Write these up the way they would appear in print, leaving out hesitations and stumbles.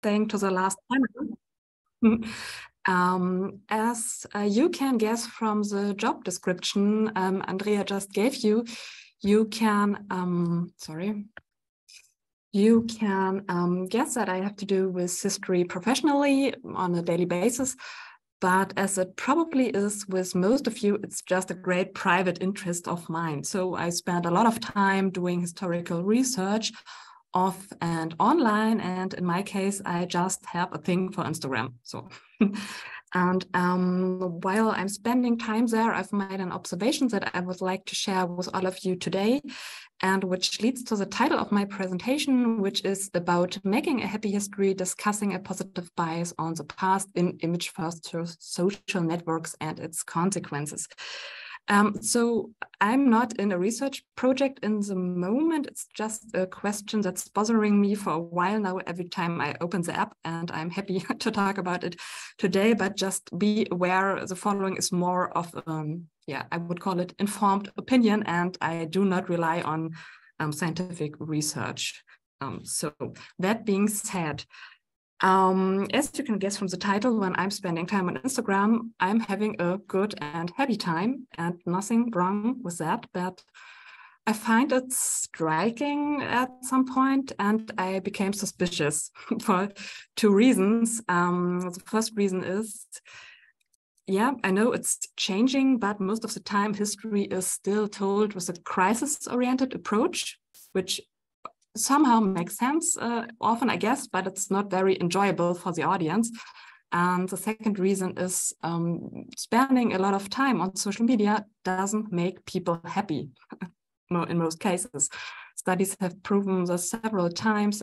staying to the last panel. As you can guess from the job description Andrea just gave you, you can, guess that I have to do with history professionally on a daily basis. But as it probably is with most of you, it's just a great private interest of mine. So I spend a lot of time doing historical research off and online. And in my case, I just have a thing for Instagram. So, and while I'm spending time there, I've made an observation that I would like to share with all of you today, and which leads to the title of my presentation, which is about making a happy history, discussing a positive bias on the past in image-first social networks and its consequences. So I'm not in a research project in the moment. It's just a question that's bothering me for a while now every time I open the app, and I'm happy to talk about it today, but just be aware the following is more of, I would call it informed opinion, and I do not rely on scientific research. So that being said, as you can guess from the title, when I'm spending time on Instagram, I'm having a good and happy time, and nothing wrong with that. But I find it striking at some point, and I became suspicious for two reasons. The first reason is, I know it's changing, but most of the time history is still told with a crisis-oriented approach, which somehow makes sense often, I guess, but it's not very enjoyable for the audience. And the second reason is spending a lot of time on social media doesn't make people happy in most cases. Studies have proven this several times.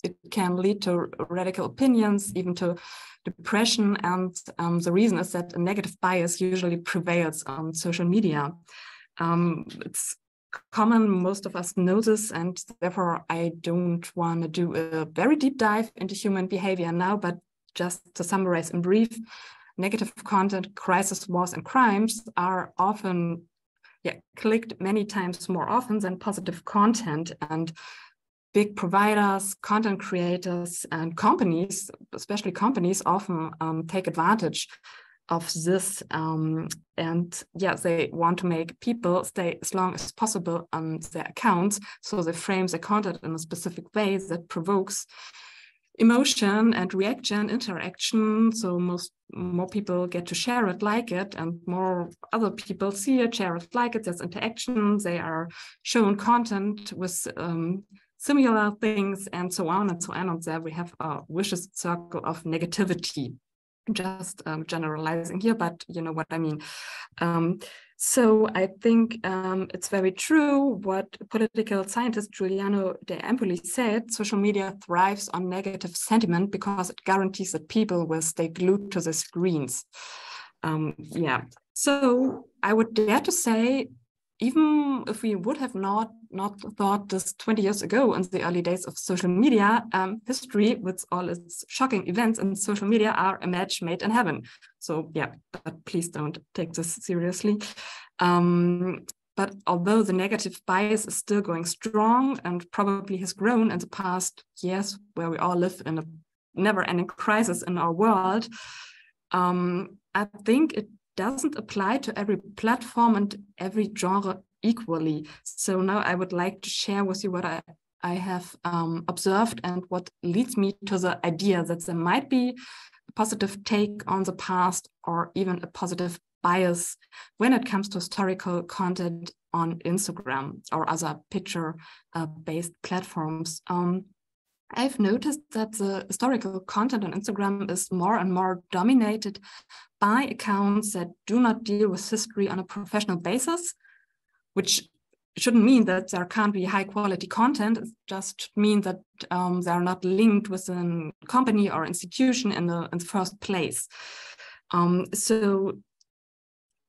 It can lead to radical opinions, even to depression. And the reason is that a negative bias usually prevails on social media. It's common, most of us know this, and therefore I don't want to do a very deep dive into human behavior now, but just to summarize in brief, negative content, crisis, wars, and crimes are often clicked many times more often than positive content, and big providers, content creators, and companies, especially companies, often take advantage of this, they want to make people stay as long as possible on their accounts, so they frame their content in a specific way that provokes emotion and reaction, interaction, so more people get to share it, like it, and more other people see it, share it, like it. There's interaction, they are shown content with similar things, and so on and so on, and there we have a vicious circle of negativity. Just generalizing here, but you know what I mean. So I think it's very true what political scientist Giuliano De Empoli said: social media thrives on negative sentiment because it guarantees that people will stay glued to the screens. So I would dare to say, even if we would have not thought this 20 years ago in the early days of social media, history with all its shocking events in social media are a match made in heaven. So but please don't take this seriously. But although the negative bias is still going strong and probably has grown in the past years, where we all live in a never-ending crisis in our world, I think it doesn't apply to every platform and every genre equally. So now I would like to share with you what I have observed and what leads me to the idea that there might be a positive take on the past, or even a positive bias when it comes to historical content on Instagram or other picture-based platforms. I've noticed that the historical content on Instagram is more and more dominated by accounts that do not deal with history on a professional basis, which shouldn't mean that there can't be high quality content. It just means that they are not linked with a company or institution in the first place. So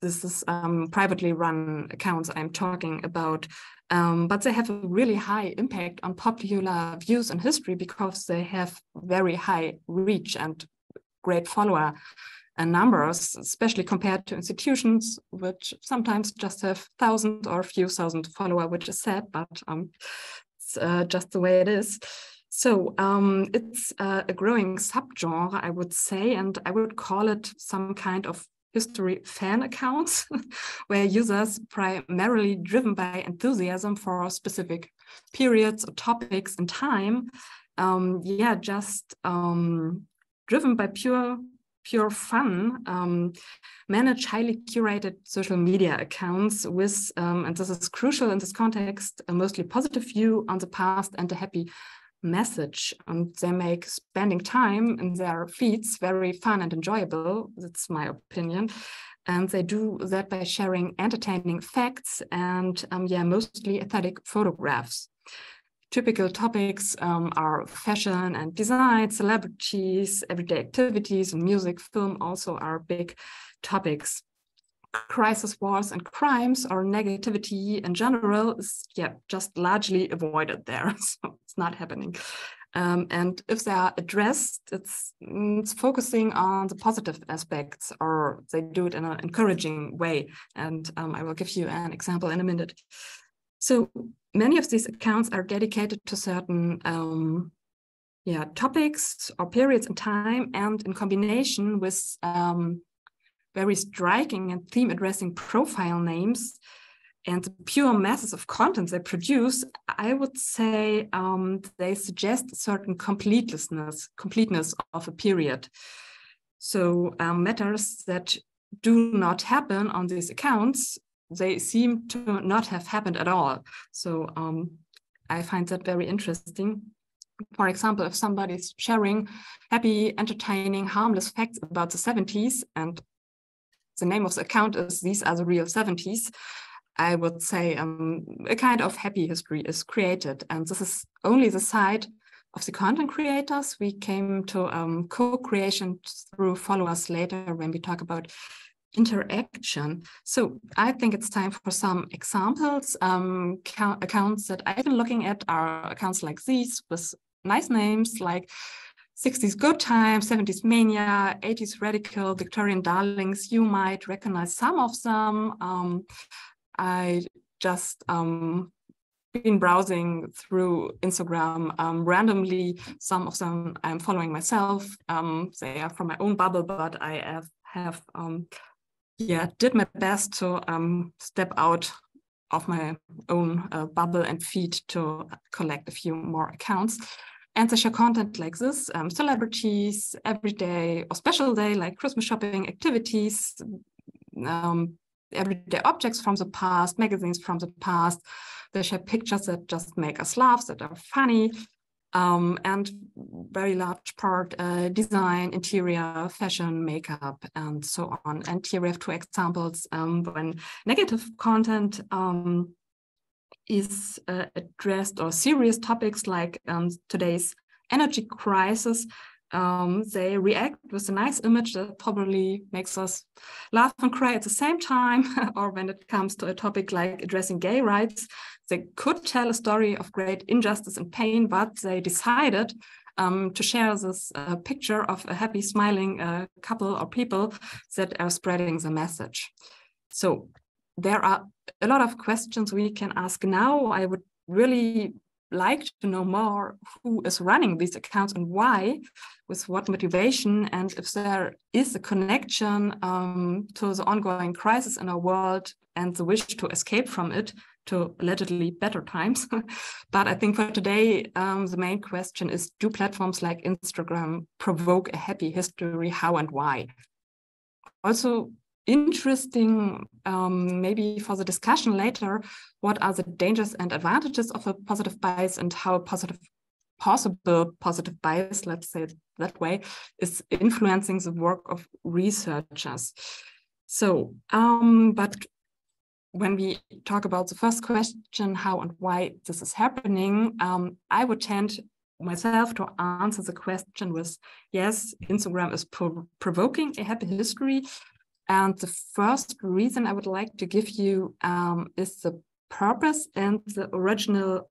this is privately run accounts I'm talking about, but they have a really high impact on popular views in history because they have very high reach and great follower numbers, especially compared to institutions which sometimes just have 1,000 or a few thousand followers, which is sad, but it's just the way it is. So it's a growing subgenre, I would say, and I would call it some kind of history fan accounts, where users primarily driven by enthusiasm for specific periods or topics in time, driven by pure fun, manage highly curated social media accounts with, and this is crucial in this context, a mostly positive view on the past and a happy message. And they make spending time in their feeds very fun and enjoyable. That's my opinion. And they do that by sharing entertaining facts and mostly aesthetic photographs. Typical topics are fashion and design, celebrities, everyday activities, and music, film also are big topics. Crisis, wars, and crimes, or negativity in general, is just largely avoided there. So it's not happening. And if they are addressed, it's focusing on the positive aspects, or they do it in an encouraging way. And I will give you an example in a minute. So many of these accounts are dedicated to certain topics or periods in time, and in combination with very striking and theme-addressing profile names and the pure masses of content they produce, I would say they suggest a certain completeness of a period. So matters that do not happen on these accounts, they seem to not have happened at all. So I find that very interesting. For example, if somebody's sharing happy, entertaining, harmless facts about the 70s, and the name of the account is "These Are the Real 70s," I would say a kind of happy history is created. And this is only the side of the content creators. We came to co-creation through followers later when we talk about interaction. So I think it's time for some examples. Accounts that I've been looking at are accounts like these with nice names like 60s Good Times, 70s Mania, 80s Radical, Victorian Darlings. You might recognize some of them. I just been browsing through Instagram randomly. Some of them I'm following myself. They are from my own bubble, but I have did my best to step out of my own bubble and feed to collect a few more accounts. And they share content like this, celebrities, everyday or special day, like Christmas shopping activities, everyday objects from the past, magazines from the past. They share pictures that just make us laugh, that are funny, and very large part design, interior, fashion, makeup, and so on. And here we have two examples when negative content is addressed, or serious topics like today's energy crisis. They react with a nice image that probably makes us laugh and cry at the same time. Or when it comes to a topic like addressing gay rights, they could tell a story of great injustice and pain, but they decided to share this picture of a happy, smiling couple or people that are spreading the message. So there are a lot of questions we can ask now. I would really like to know more who is running these accounts and why, with what motivation, and if there is a connection to the ongoing crisis in our world and the wish to escape from it to allegedly better times. But I think for today, the main question is, do platforms like Instagram provoke a happy history? How and why? Also, interesting, maybe for the discussion later, what are the dangers and advantages of a positive bias, and how possible positive bias, let's say it that way, is influencing the work of researchers. So, but when we talk about the first question, how and why this is happening, I would tend myself to answer the question with, yes, Instagram is provoking a happy history. And the first reason I would like to give you is the purpose and the original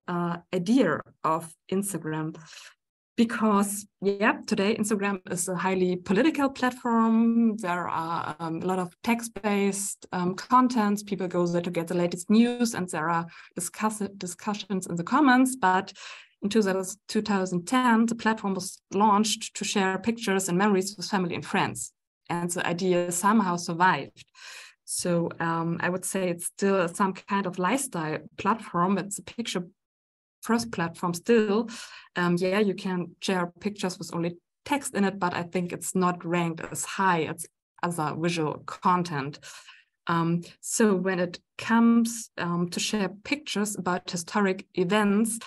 idea of Instagram. Because, today Instagram is a highly political platform. There are a lot of text-based contents. People go there to get the latest news, and there are discussions in the comments. But in 2010, the platform was launched to share pictures and memories with family and friends. And the idea somehow survived. So I would say it's still some kind of lifestyle platform. It's a picture first platform still. Yeah, you can share pictures with only text in it, but I think it's not ranked as high as other visual content. So when it comes to share pictures about historic events,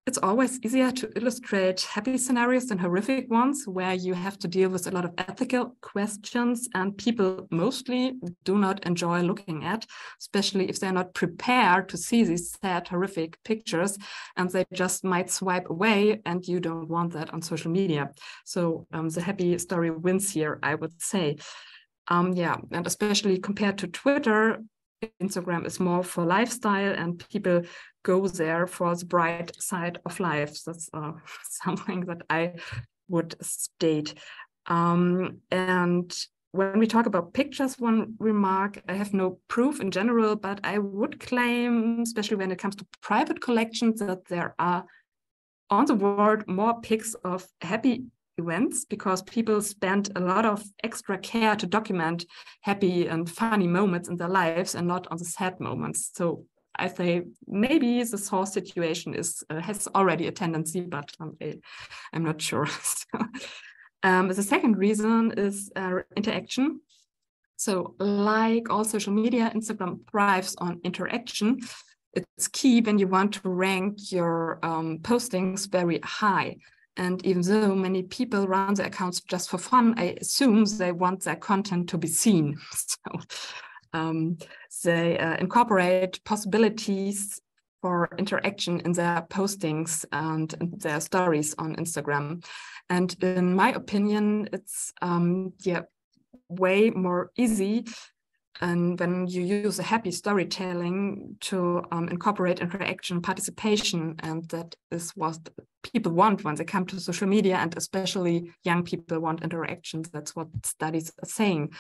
it's always easier to illustrate happy scenarios than horrific ones, where you have to deal with a lot of ethical questions and people mostly do not enjoy looking at, especially if they're not prepared to see these sad, horrific pictures, and they just might swipe away, and you don't want that on social media. So the happy story wins here, I would say. Yeah, and especially compared to Twitter, Instagram is more for lifestyle and people go there for the bright side of life. That's something that I would state. And when we talk about pictures, one remark, I have no proof in general, but I would claim, especially when it comes to private collections, that there are on the world more pics of happy events because people spend a lot of extra care to document happy and funny moments in their lives and not on the sad moments. So I say maybe this whole situation has already a tendency, but I'm not sure. The second reason is interaction. So like all social media, Instagram thrives on interaction. It's key when you want to rank your postings very high. And even though many people run their accounts just for fun, I assume they want their content to be seen. So they incorporate possibilities for interaction in their postings and their stories on Instagram. And in my opinion, it's way more easy and when you use a happy storytelling to incorporate interaction, participation, and that is what people want when they come to social media, and especially young people want interactions. That's what studies are saying.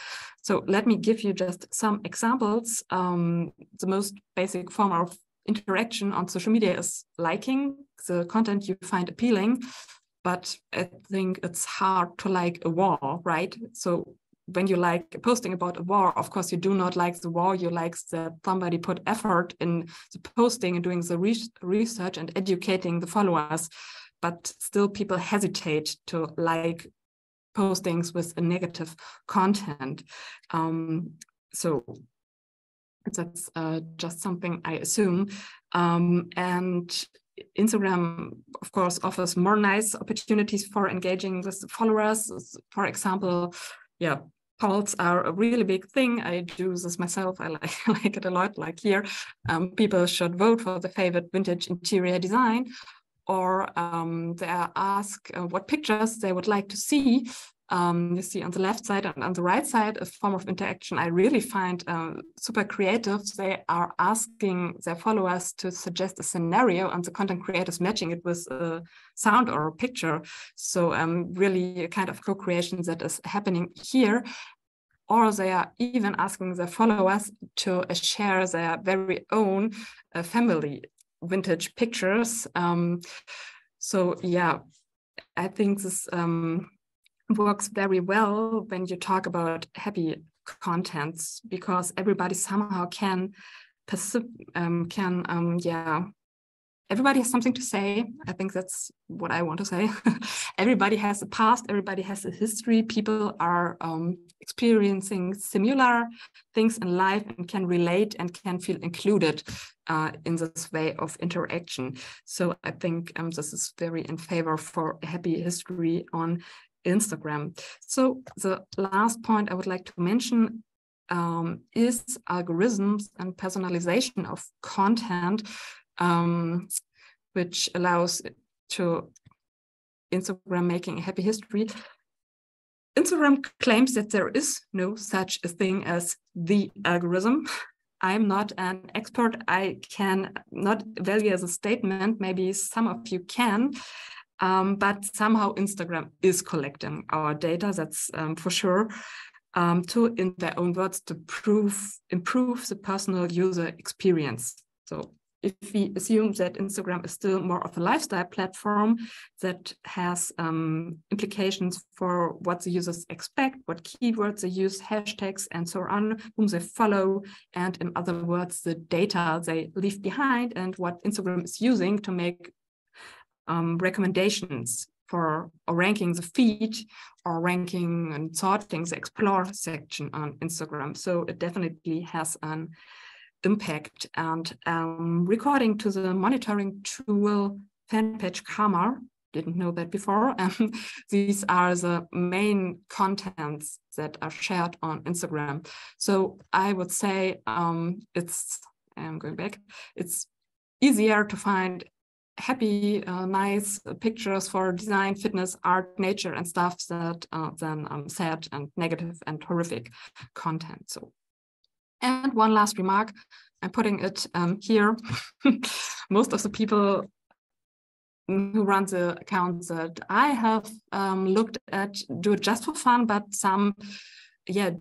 So let me give you just some examples. The most basic form of interaction on social media is liking the content you find appealing, but I think it's hard to like a war, right? So when you like posting about a war, of course, you do not like the war, you like that somebody put effort in the posting and doing the research and educating the followers, but still people hesitate to like postings with a negative content. So that's just something I assume. And Instagram, of course, offers more nice opportunities for engaging with followers. For example, yeah, polls are a really big thing. I do this myself. I like it a lot. Like here, people should vote for the favorite vintage interior design, or they are asked what pictures they would like to see. You see on the left side and on the right side a form of interaction I really find super creative. They are asking their followers to suggest a scenario and the content creators matching it with a sound or a picture. So really a kind of co-creation that is happening here. Or they are even asking their followers to share their very own family vintage pictures. So yeah, I think this works very well when you talk about happy contents, because everybody somehow everybody has something to say. I think that's what I want to say. Everybody has a past, everybody has a history. People are experiencing similar things in life and can relate and can feel included in this way of interaction. So I think this is very in favor for a happy history on Instagram. So the last point I would like to mention is algorithms and personalization of content, which allows to Instagram making a happy history. Instagram claims that there is no such a thing as the algorithm. I'm not an expert. I can not value as a statement. Maybe some of you can. But somehow Instagram is collecting our data, that's for sure, to, in their own words, to improve the personal user experience. So if we assume that Instagram is still more of a lifestyle platform that has implications for what the users expect, what keywords they use, hashtags, and so on, whom they follow, and in other words, the data they leave behind and what Instagram is using to make recommendations for or ranking the feed or ranking and sorting the explore section on Instagram. So it definitely has an impact. And according to the monitoring tool FanPage Karma, didn't know that before, these are the main contents that are shared on Instagram. So I would say it's easier to find happy, nice pictures for design, fitness, art, nature, and stuff that than sad and negative and horrific content. So, and one last remark, I'm putting it here. Most of the people who run the accounts that I have looked at do it just for fun, but some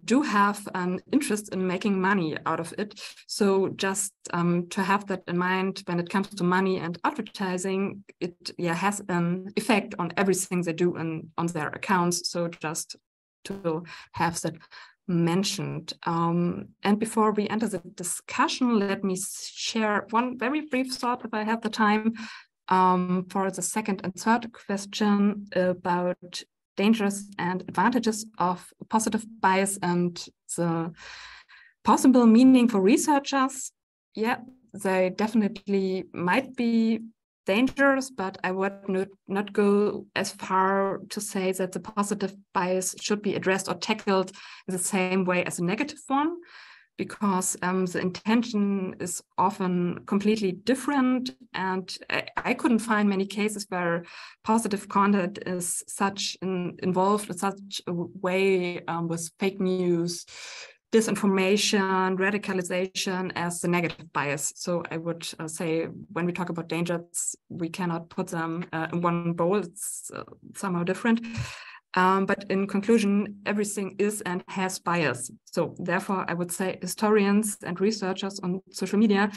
do have an interest in making money out of it. So just to have that in mind when it comes to money and advertising, it has an effect on everything they do on their accounts. So just to have that mentioned. And before we enter the discussion, let me share one very brief thought, if I have the time, for the second and third question about dangers and advantages of positive bias and the possible meaning for researchers. Yeah, they definitely might be dangerous, but I would not go as far to say that the positive bias should be addressed or tackled in the same way as a negative one, because the intention is often completely different. And I couldn't find many cases where positive content is involved in such a way with fake news, disinformation, radicalization as the negative bias. So I would say when we talk about dangers, we cannot put them in one bowl. It's somehow different. But in conclusion, everything is and has bias. So therefore, I would say historians and researchers on social media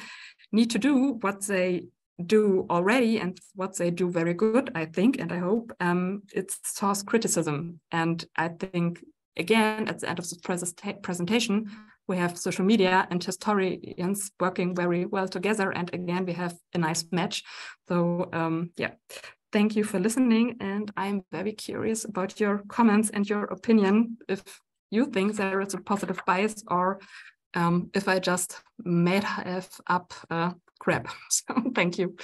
need to do what they do already and what they do very good, I think, and I hope, it's source criticism. And I think, again, at the end of the presentation, we have social media and historians working very well together. And again, we have a nice match. So thank you for listening. And I'm very curious about your comments and your opinion, if you think there is a positive bias or if I just made up crap. So thank you.